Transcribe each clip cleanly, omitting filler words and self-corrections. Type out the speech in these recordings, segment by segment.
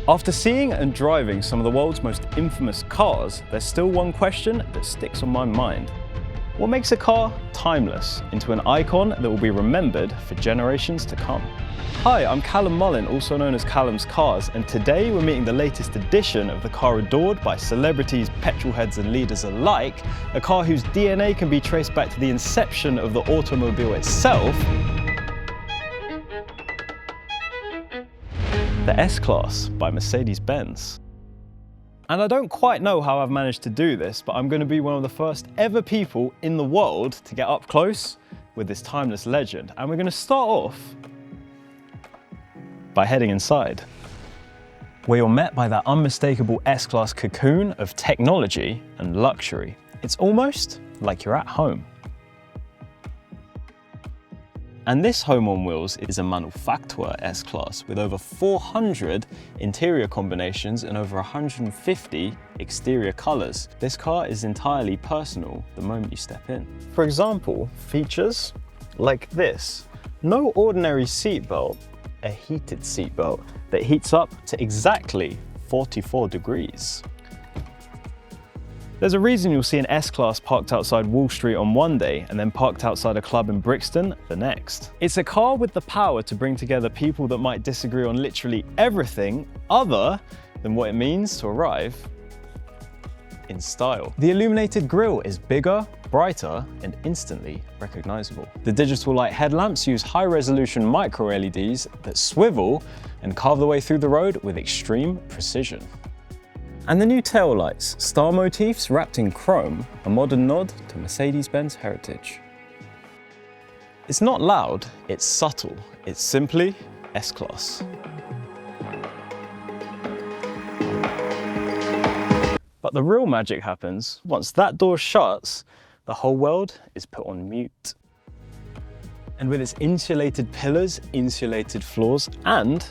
After seeing and driving some of the world's most infamous cars, there's still one question that sticks on my mind. What makes a car timeless into an icon that will be remembered for generations to come? Hi, I'm Callum Mullin, also known as Callum's Cars, and today we're meeting the latest edition of the car adored by celebrities, petrolheads and leaders alike, a car whose DNA can be traced back to the inception of the automobile itself, the S-Class by Mercedes-Benz. And I don't quite know how I've managed to do this, but I'm going to be one of the first ever people in the world to get up close with this timeless legend. And we're going to start off by heading inside, where you're met by that unmistakable S-Class cocoon of technology and luxury. It's almost like you're at home. And this home on wheels is a MANUFAKTUR S-Class with over 400 interior combinations and over 150 exterior colours. This car is entirely personal the moment you step in. For example, features like this. No ordinary seatbelt, a heated seatbelt that heats up to exactly 44 degrees. There's a reason you'll see an S-Class parked outside Wall Street on one day and then parked outside a club in Brixton the next. It's a car with the power to bring together people that might disagree on literally everything other than what it means to arrive in style. The illuminated grille is bigger, brighter, and instantly recognizable. The digital light headlamps use high-resolution micro-LEDs that swivel and carve their way through the road with extreme precision. And the new tail lights, star motifs wrapped in chrome, a modern nod to Mercedes-Benz heritage. It's not loud, it's subtle. It's simply S-Class. But the real magic happens once that door shuts, the whole world is put on mute. And with its insulated pillars, insulated floors, and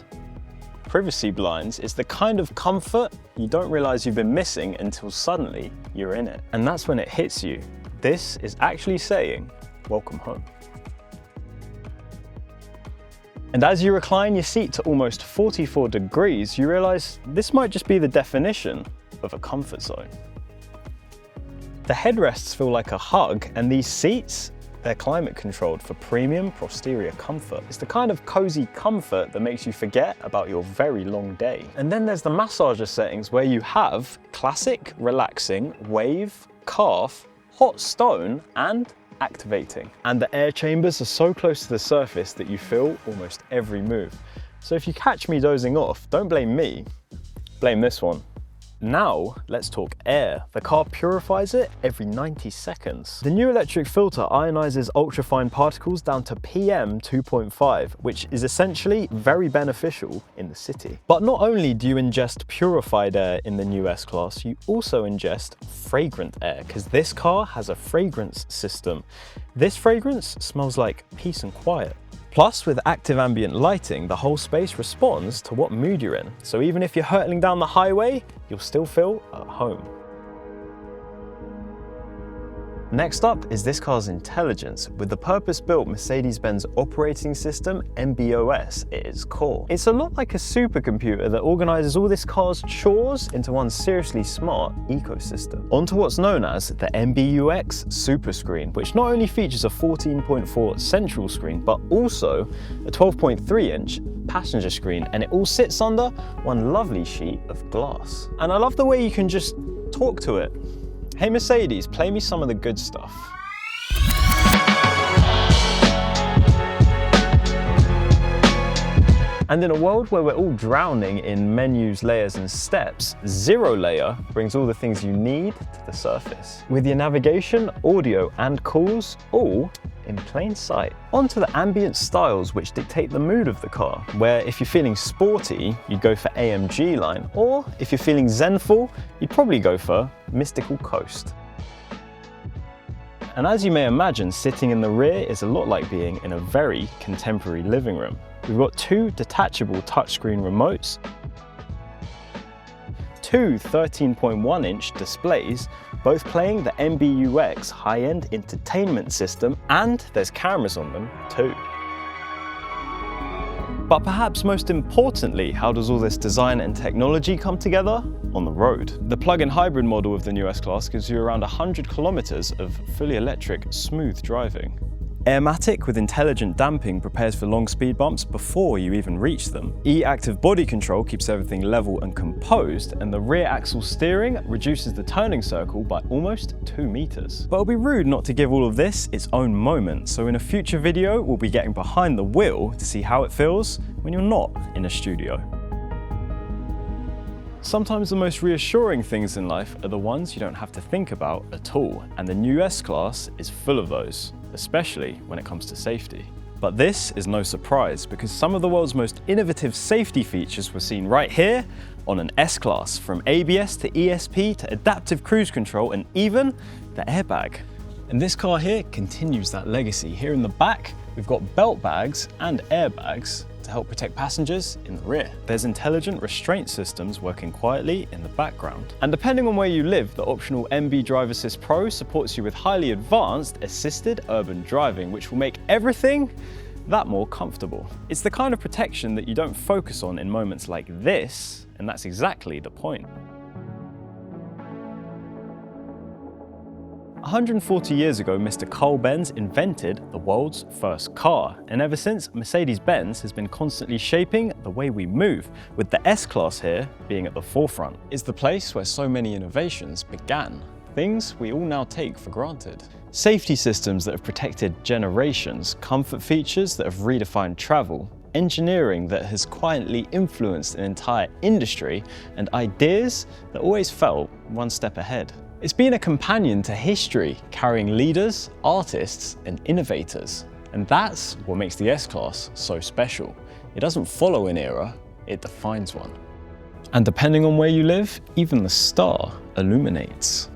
privacy blinds, it's the kind of comfort you don't realize you've been missing until suddenly you're in it. And that's when it hits you. This is actually saying, welcome home. And as you recline your seat to almost 44 degrees, you realize this might just be the definition of a comfort zone. The headrests feel like a hug, and these seats, they're climate controlled for premium posterior comfort. It's the kind of cozy comfort that makes you forget about your very long day. And then there's the massager settings where you have classic, relaxing, wave, calf, hot stone, and activating. And the air chambers are so close to the surface that you feel almost every move. So if you catch me dozing off, don't blame me, blame this one. Now, let's talk air. The car purifies it every 90 seconds. The new electric filter ionizes ultrafine particles down to PM 2.5, which is essentially very beneficial in the city. But not only do you ingest purified air in the new S-Class, you also ingest fragrant air, because this car has a fragrance system. This fragrance smells like peace and quiet. Plus, with active ambient lighting, the whole space responds to what mood you're in. So even if you're hurtling down the highway, you'll still feel at home. Next up is this car's intelligence, with the purpose-built Mercedes-Benz operating system MB.OS at its core. It's a lot like a supercomputer that organizes all this car's chores into one seriously smart ecosystem. Onto what's known as the MBUX superscreen, which not only features a 14.4 central screen, but also a 12.3-inch passenger screen, and it all sits under one lovely sheet of glass. And I love the way you can just talk to it. Hey Mercedes, play me some of the good stuff. And in a world where we're all drowning in menus, layers and steps, Zero Layer brings all the things you need to the surface. With your navigation, audio and calls all in plain sight. Onto the ambient styles which dictate the mood of the car, where if you're feeling sporty, you'd go for AMG line, or if you're feeling zenful, you'd probably go for Mystical Coast. And as you may imagine, sitting in the rear is a lot like being in a very contemporary living room. We've got two detachable touchscreen remotes, two 13.1-inch displays, both playing the MBUX high-end entertainment system, and there's cameras on them too. But perhaps most importantly, how does all this design and technology come together? On the road. The plug-in hybrid model of the new S-Class gives you around 100 kilometers of fully electric, smooth driving. Airmatic with intelligent damping prepares for long speed bumps before you even reach them. E-active body control keeps everything level and composed, and the rear axle steering reduces the turning circle by almost 2 meters. But it'll be rude not to give all of this its own moment, so in a future video we'll be getting behind the wheel to see how it feels when you're not in a studio. Sometimes the most reassuring things in life are the ones you don't have to think about at all, and the new S-Class is full of those, especially when it comes to safety. But this is no surprise, because some of the world's most innovative safety features were seen right here on an S-Class, from ABS to ESP to adaptive cruise control and even the airbag. And this car here continues that legacy. Here in the back, we've got belt bags and airbags to help protect passengers in the rear. There's intelligent restraint systems working quietly in the background. And depending on where you live, the optional MB Drive Assist Pro supports you with highly advanced assisted urban driving, which will make everything that more comfortable. It's the kind of protection that you don't focus on in moments like this, and that's exactly the point. 140 years ago, Mr. Carl Benz invented the world's first car, and ever since, Mercedes-Benz has been constantly shaping the way we move, with the S-Class here being at the forefront. It's the place where so many innovations began, things we all now take for granted. Safety systems that have protected generations, comfort features that have redefined travel, engineering that has quietly influenced an entire industry, and ideas that always felt one step ahead. It's been a companion to history, carrying leaders, artists, and innovators. And that's what makes the S-Class so special. It doesn't follow an era, it defines one. And depending on where you live, even the star illuminates.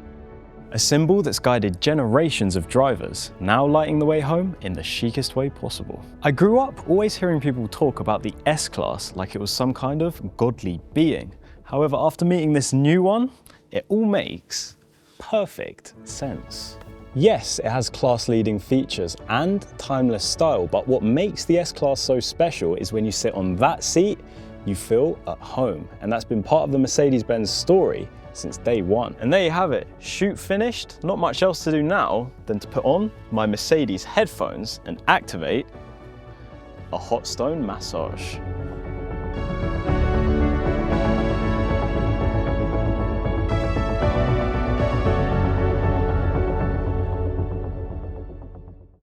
A symbol that's guided generations of drivers, now lighting the way home in the chicest way possible. I grew up always hearing people talk about the S-Class like it was some kind of godly being. However, after meeting this new one, it all makes perfect sense. Yes, it has class-leading features and timeless style, but what makes the S-Class so special is when you sit on that seat, you feel at home. And that's been part of the Mercedes-Benz story since day one. And there you have it, shoot finished, not much else to do now than to put on my Mercedes headphones and activate a hot stone massage.